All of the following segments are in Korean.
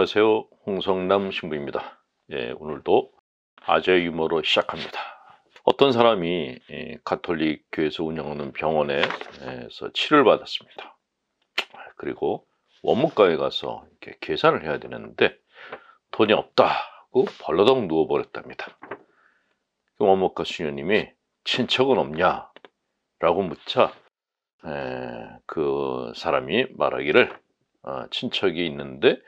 안녕하세요. 홍성남 신부입니다. 오늘도 아재 유머로 시작합니다. 어떤 사람이 가톨릭 교회에서 운영하는 병원에서 치료를 받았습니다. 그리고 원무과에 가서 이렇게 계산을 해야 되는데 돈이 없다고 벌러덩 누워버렸답니다. 원무과 수녀님이 친척은 없냐? 라고 묻자 그 사람이 말하기를 친척이 있는데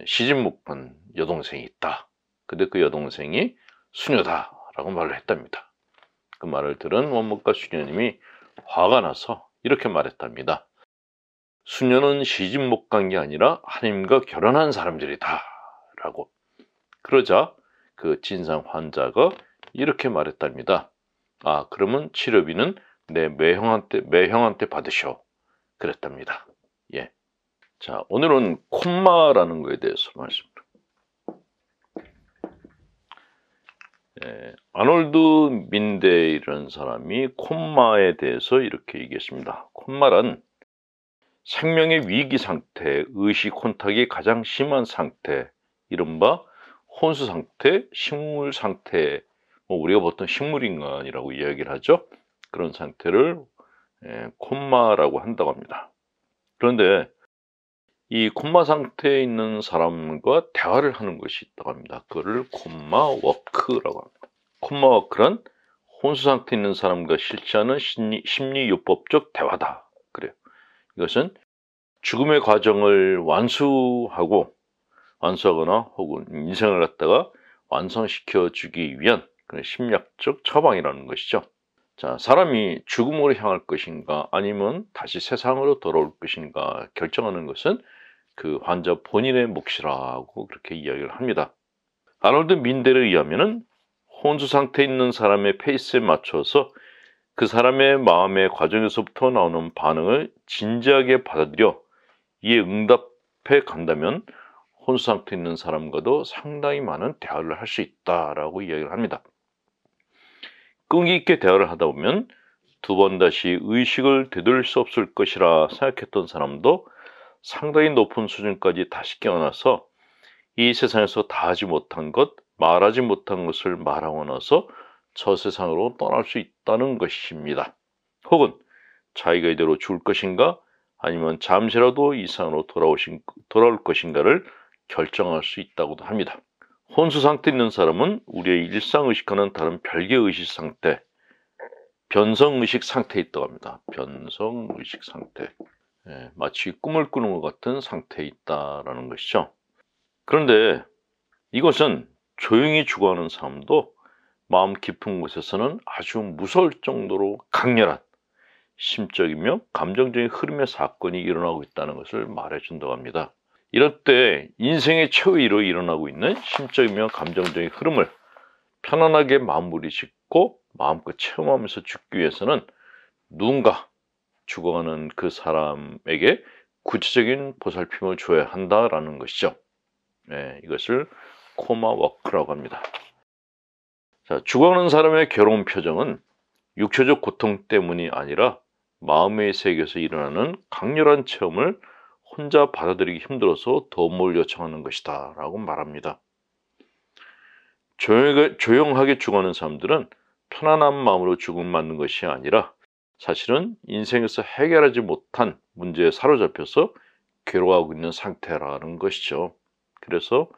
시집 못 본 여동생이 있다. 근데 그 여동생이 수녀다 라고 말을 했답니다. 그 말을 들은 원무과 수녀님이 화가 나서 이렇게 말했답니다. 수녀는 시집 못 간 게 아니라 하나님과 결혼한 사람들이다 라고. 그러자 그 진상 환자가 이렇게 말했답니다. 그러면 치료비는 내 매형한테 받으셔. 그랬답니다. 자, 오늘은 콤마라는 거에 대해서 말씀드립니다. 아놀드 민데이라는 사람이 콤마에 대해서 이렇게 얘기했습니다. 콤마란 생명의 위기 상태, 의식 혼탁이 가장 심한 상태, 이른바 혼수 상태, 식물 상태, 우리가 보통 식물인간이라고 이야기를 하죠. 그런 상태를 콤마라고 한다고 합니다. 그런데 이 콤마 상태에 있는 사람과 대화를 하는 것이 있다고 합니다. 그거를 콤마 워크라고 합니다. 콤마 워크란 혼수 상태에 있는 사람과 실시하는 심리요법적 대화다. 그래요. 이것은 죽음의 과정을 완수하거나 혹은 인생을 갖다가 완성시켜 주기 위한 그런 심리학적 처방이라는 것이죠. 자, 사람이 죽음으로 향할 것인가 아니면 다시 세상으로 돌아올 것인가 결정하는 것은 그 환자 본인의 몫이라고 그렇게 이야기를 합니다. 아놀드 민델에 의하면은 혼수 상태에 있는 사람의 페이스에 맞춰서 그 사람의 마음의 과정에서부터 나오는 반응을 진지하게 받아들여 이에 응답해 간다면 혼수 상태에 있는 사람과도 상당히 많은 대화를 할 수 있다라고 이야기를 합니다. 끈기 있게 대화를 하다 보면 두 번 다시 의식을 되돌릴 수 없을 것이라 생각했던 사람도 상당히 높은 수준까지 다시 깨어나서 이 세상에서 다 하지 못한 것, 말하지 못한 것을 말하고 나서 저 세상으로 떠날 수 있다는 것입니다. 혹은 자기가 이대로 죽을 것인가 아니면 잠시라도 이 세상으로 돌아올 것인가를 결정할 수 있다고도 합니다. 혼수 상태에 있는 사람은 우리의 일상의식과는 다른 별개의 의식 상태, 변성의식 상태에 있다고 합니다. 변성의식 상태. 마치 꿈을 꾸는 것 같은 상태에 있다라는 것이죠. 그런데 이것은 조용히 죽어가는 사람도 마음 깊은 곳에서는 아주 무서울 정도로 강렬한 심적이며 감정적인 흐름의 사건이 일어나고 있다는 것을 말해준다고 합니다. 이럴 때 인생의 최후로 일어나고 있는 심적이며 감정적인 흐름을 편안하게 마무리 짓고 마음껏 체험하면서 죽기 위해서는 누군가 죽어가는 그 사람에게 구체적인 보살핌을 줘야 한다라는 것이죠. 이것을 코마 워크라고 합니다. 자, 죽어가는 사람의 괴로운 표정은 육체적 고통 때문이 아니라 마음의 세계에서 일어나는 강렬한 체험을 혼자 받아들이기 힘들어서 도움을 요청하는 것이다 라고 말합니다. 조용하게 죽어가는 사람들은 편안한 마음으로 죽음을 맞는 것이 아니라 사실은 인생에서 해결하지 못한 문제에 사로잡혀서 괴로워하고 있는 상태라는 것이죠. 그래서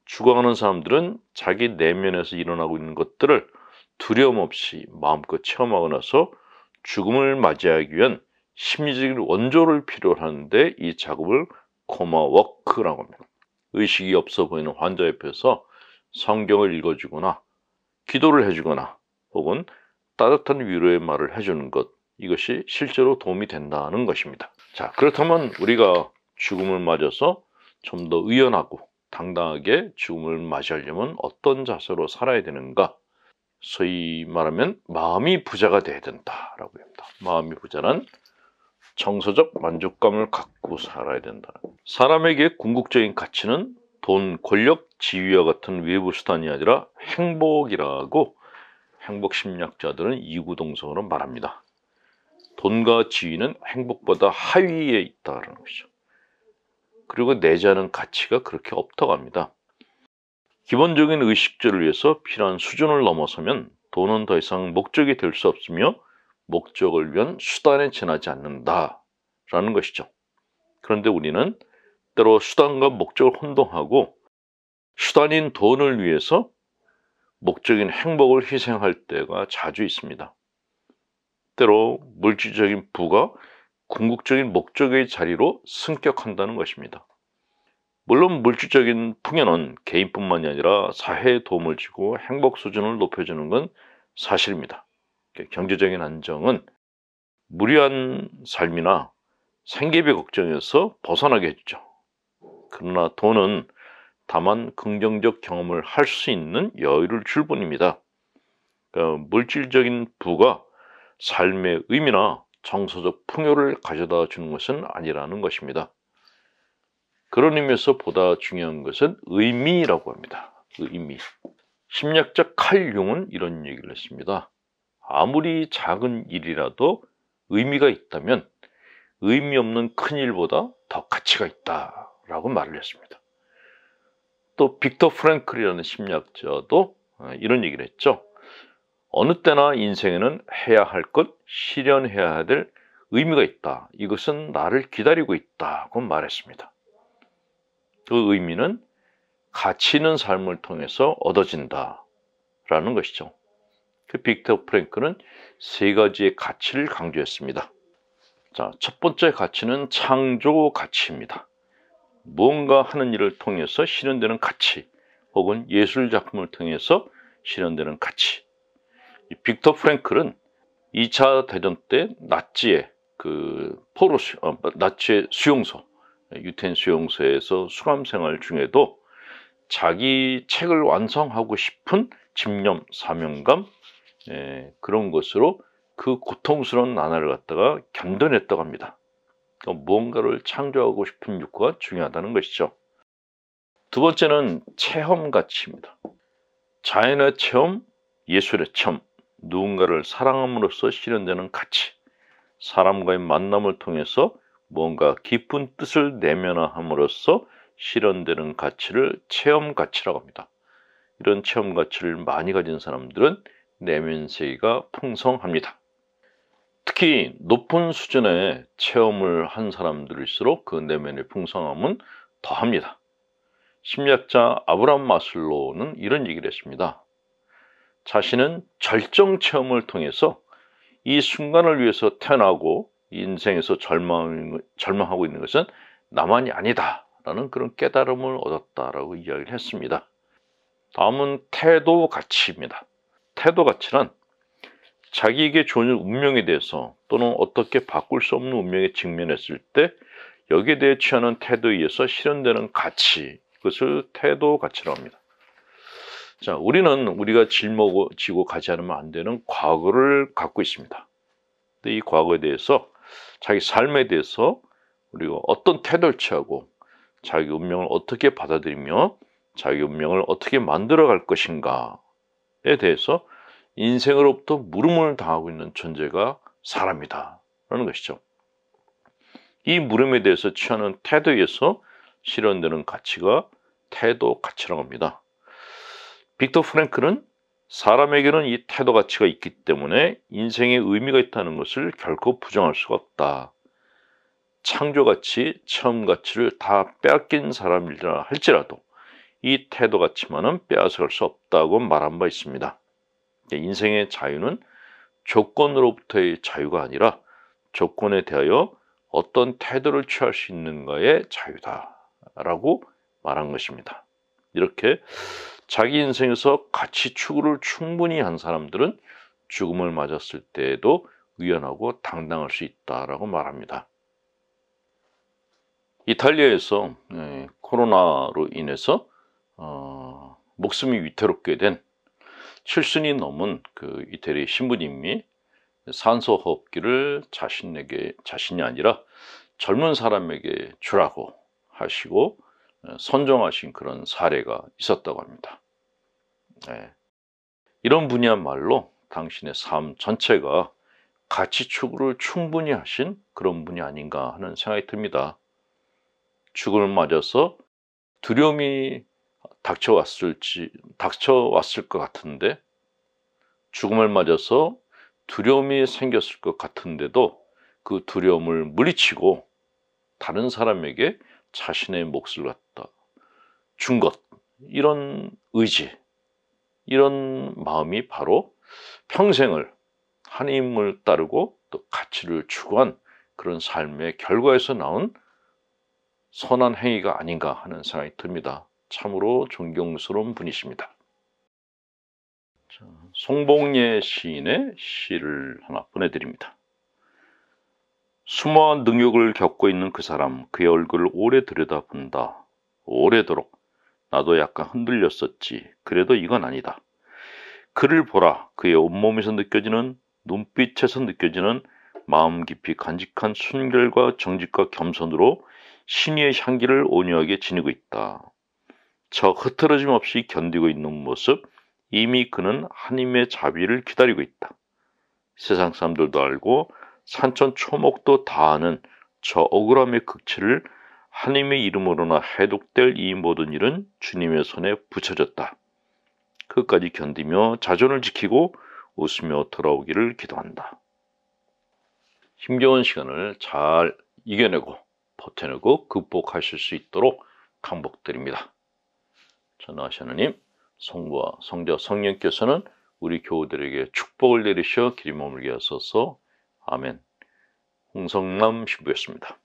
죽어가는 사람들은 자기 내면에서 일어나고 있는 것들을 두려움 없이 마음껏 체험하고 나서 죽음을 맞이하기 위한 심리적인 원조를 필요로 하는데 이 작업을 코마 워크라고 합니다. 의식이 없어 보이는 환자 옆에서 성경을 읽어주거나 기도를 해주거나 혹은 따뜻한 위로의 말을 해주는 것, 이것이 실제로 도움이 된다는 것입니다. 자, 그렇다면 우리가 죽음을 맞아서 좀 더 의연하고 당당하게 죽음을 맞이하려면 어떤 자세로 살아야 되는가? 소위 말하면 마음이 부자가 돼야 된다라고 합니다. 마음이 부자란 정서적 만족감을 갖고 살아야 된다. 사람에게 궁극적인 가치는 돈, 권력, 지위와 같은 외부 수단이 아니라 행복이라고 행복 심리학자들은 이구동성으로 말합니다. 돈과 지위는 행복보다 하위에 있다는 것이죠. 그리고 내재하는 가치가 그렇게 없다고 합니다. 기본적인 의식주를 위해서 필요한 수준을 넘어서면 돈은 더 이상 목적이 될 수 없으며 목적을 위한 수단에 지나지 않는다라는 것이죠. 그런데 우리는 때로 수단과 목적을 혼동하고 수단인 돈을 위해서 목적인 행복을 희생할 때가 자주 있습니다. 때로 물질적인 부가 궁극적인 목적의 자리로 승격한다는 것입니다. 물론 물질적인 풍요는 개인뿐만이 아니라 사회에 도움을 주고 행복 수준을 높여주는 건 사실입니다. 경제적인 안정은 무리한 삶이나 생계비 걱정에서 벗어나게 해주죠. 그러나 돈은 다만 긍정적 경험을 할 수 있는 여유를 줄 뿐입니다. 물질적인 부가 삶의 의미나 정서적 풍요를 가져다 주는 것은 아니라는 것입니다. 그런 의미에서 보다 중요한 것은 의미라고 합니다. 의미. 심리학자 칼 융은 이런 얘기를 했습니다. 아무리 작은 일이라도 의미가 있다면 의미 없는 큰 일보다 더 가치가 있다라고 말을 했습니다. 또 빅터 프랭클이라는 심리학자도 이런 얘기를 했죠. 어느 때나 인생에는 해야 할 것, 실현해야 될 의미가 있다. 이것은 나를 기다리고 있다고 말했습니다. 그 의미는 가치 있는 삶을 통해서 얻어진다라는 것이죠. 그 빅터 프랭클은 세 가지의 가치를 강조했습니다. 자, 첫 번째 가치는 창조 가치입니다. 무언가 하는 일을 통해서 실현되는 가치, 혹은 예술 작품을 통해서 실현되는 가치. 빅터 프랭클은 2차 대전 때 나치의 나치의 수용소, 유태인 수용소에서 수감 생활 중에도 자기 책을 완성하고 싶은 집념, 사명감, 그런 것으로 그 고통스러운 나날을 갖다가 견뎌냈다고 합니다. 무언가를 창조하고 싶은 욕구가 중요하다는 것이죠. 두 번째는 체험 가치입니다. 자연의 체험, 예술의 체험, 누군가를 사랑함으로써 실현되는 가치, 사람과의 만남을 통해서 뭔가 깊은 뜻을 내면화함으로써 실현되는 가치를 체험 가치라고 합니다. 이런 체험 가치를 많이 가진 사람들은 내면 세계가 풍성합니다. 특히 높은 수준의 체험을 한 사람들일수록 그 내면의 풍성함은 더합니다. 심리학자 아브라함 마슬로우는 이런 얘기를 했습니다. 자신은 절정 체험을 통해서 이 순간을 위해서 태어나고 인생에서 절망하고 있는 것은 나만이 아니다 라는 그런 깨달음을 얻었다라고 이야기를 했습니다. 다음은 태도 가치입니다. 태도 가치는 자기에게 주어진 운명에 대해서 또는 어떻게 바꿀 수 없는 운명에 직면했을 때 여기에 대해 취하는 태도에 의해서 실현되는 가치, 그것을 태도 가치라고 합니다. 자, 우리는 우리가 짊어지고 가지 않으면 안 되는 과거를 갖고 있습니다. 근데 이 과거에 대해서 자기 삶에 대해서 우리가 어떤 태도를 취하고 자기 운명을 어떻게 받아들이며 자기 운명을 어떻게 만들어갈 것인가에 대해서 인생으로부터 물음을 당하고 있는 존재가 사람이다 라는 것이죠. 이 물음에 대해서 취하는 태도에 의해서 실현되는 가치가 태도 가치라고 합니다. 빅터 프랭클은 사람에게는 이 태도 가치가 있기 때문에 인생에 의미가 있다는 것을 결코 부정할 수가 없다. 창조 가치, 체험 가치를 다 빼앗긴 사람이라 할지라도 이 태도 가치만은 빼앗아갈 수 없다고 말한 바 있습니다. 인생의 자유는 조건으로부터의 자유가 아니라 조건에 대하여 어떤 태도를 취할 수 있는가의 자유다라고 말한 것입니다. 이렇게 자기 인생에서 가치 추구를 충분히 한 사람들은 죽음을 맞았을 때에도 유연하고 당당할 수 있다라고 말합니다. 이탈리아에서 코로나로 인해서 목숨이 위태롭게 된 7순이 넘은 그 이태리 신부님이 산소호흡기를 자신이 아니라 젊은 사람에게 주라고 하시고 선정하신 그런 사례가 있었다고 합니다. 이런 분이야말로 당신의 삶 전체가 가치 추구를 충분히 하신 그런 분이 아닌가 하는 생각이 듭니다. 죽음을 맞아서 두려움이 닥쳐왔을 것 같은데, 죽음을 맞아서 두려움이 생겼을 것 같은데도 그 두려움을 물리치고 다른 사람에게 자신의 몫을 갖다 준 것, 이런 의지, 이런 마음이 바로 평생을 하나님을 따르고 또 가치를 추구한 그런 삶의 결과에서 나온 선한 행위가 아닌가 하는 생각이 듭니다. 참으로 존경스러운 분이십니다. 송봉예 시인의 시를 하나 보내드립니다. 수모한 능욕을 겪고 있는 그 사람, 그의 얼굴을 오래 들여다본다. 오래도록 나도 약간 흔들렸었지. 그래도 이건 아니다. 그를 보라. 그의 온몸에서 느껴지는, 눈빛에서 느껴지는 마음 깊이 간직한 순결과 정직과 겸손으로 신의의 향기를 온유하게 지니고 있다. 저 흐트러짐 없이 견디고 있는 모습, 이미 그는 하나님의 자비를 기다리고 있다. 세상 사람들도 알고 산천 초목도 다 아는 저 억울함의 극치를 하나님의 이름으로나 해독될 이 모든 일은 주님의 손에 붙여졌다. 끝까지 견디며 자존을 지키고 웃으며 돌아오기를 기도한다. 힘겨운 시간을 잘 이겨내고 버텨내고 극복하실 수 있도록 강복드립니다. 전능하신 하나님, 성부와 성자 성령께서는 우리 교우들에게 축복을 내리셔 길이 머물게 하소서. 아멘. 홍성남 신부였습니다.